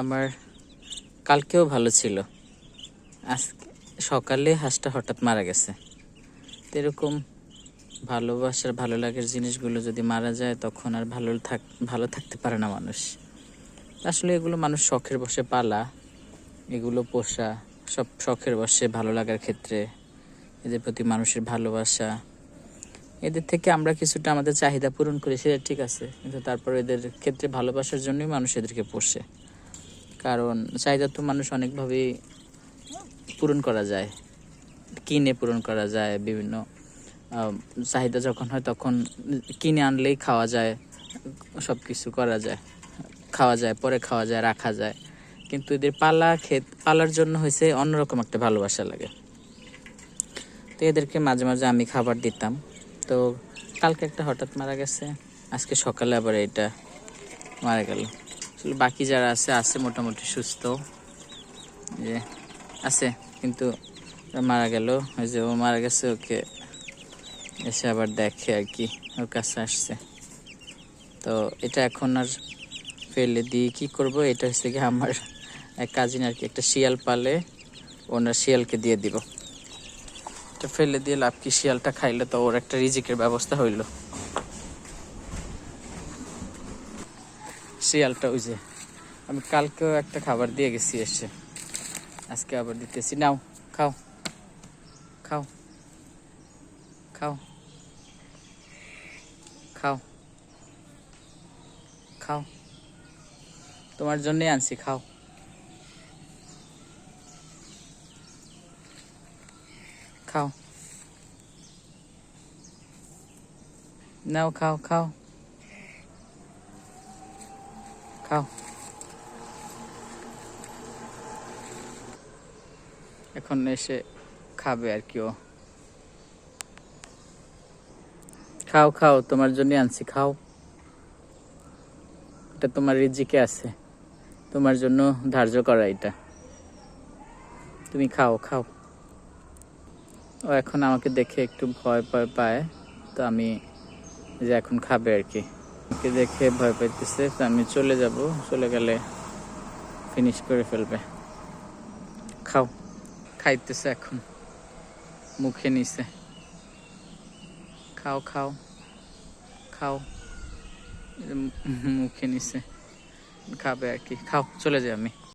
আমার কালকেও ভালো ছিল, আজ সকালে হাঁসটা হঠাৎ মারা গেছে। এরকম ভালোবাসার ভালো লাগার জিনিসগুলো যদি মারা যায় তখন আর ভালো থাকতে পারে না মানুষ। আসলে এগুলো মানুষ শখের বশে পালা, এগুলো পোষা সব শখের বশে, ভালো লাগার ক্ষেত্রে এদের প্রতি মানুষের ভালোবাসা, এদের থেকে আমরা কিছুটা আমাদের চাহিদা পূরণ করি, সেটা ঠিক আছে, কিন্তু তারপর এদের ক্ষেত্রে ভালোবাসার জন্যই মানুষ এদেরকে পোষে। কারণ চাহিদা তো মানুষ অনেকভাবেই পূরণ করা যায়, কিনে পূরণ করা যায়। বিভিন্ন চাহিদা যখন হয় তখন কিনে আনলেই খাওয়া যায়, সব কিছু করা যায়, খাওয়া যায়, পরে খাওয়া যায়, রাখা যায়। কিন্তু এদের পালার জন্য হয়েছে অন্যরকম একটা ভালোবাসা লাগে। তো এদেরকে মাঝে মাঝে আমি খাবার দিতাম। তো কালকে একটা হঠাৎ মারা গেছে, আজকে সকালে আবার এটা মারা গেল। আসলে বাকি যারা আছে মোটামুটি সুস্থ যে আছে, কিন্তু মারা গেল। ওই যে ও মারা গেছে, ওকে এসে আবার দেখে আর কি, ওর কাছে আসছে। তো এটা এখন আর ফেলে দিয়ে কি করব, এটা হচ্ছে কি আমার এক কাজিন আর কি একটা শিয়াল পালে, ওনার শিয়ালকে দিয়ে দিব। এটা ফেলে দিয়ে লাভ কি, শিয়ালটা খাইলে তো ওর একটা রিজিকের ব্যবস্থা হইল। শিয়ালটা ওই যে আমি কালকেও একটা খাবার দিয়ে গেছি, এসে আজকে আবার দিতেছি। নাও খাও, খাও, খাও, খাও, খাও, তোমার জন্যই আনছি, খাও, খাও, নাও, খাও, খাও, খাও। এখন এসে খাবে আর কি ও। খাও, খাও, তোমার জন্য আনছি, খাও। এটা তোমার রিজিকে আছে, তোমার জন্য ধার্য করা এটা, তুমি খাও, খাও। ও এখন আমাকে দেখে একটু ভয় ভয় পায়, তো আমি যে এখন খাবে আর কি, আমাকে দেখে ভয় পাইতেছে, তো আমি চলে যাব, চলে গেলে ফিনিশ করে ফেলবে। খাও, খাইতেছে এখন, মুখে নিছে, খাও, খাও, খাও, মুখে নিছে, খাবে আর কি, খাও, চলে যাই আমি।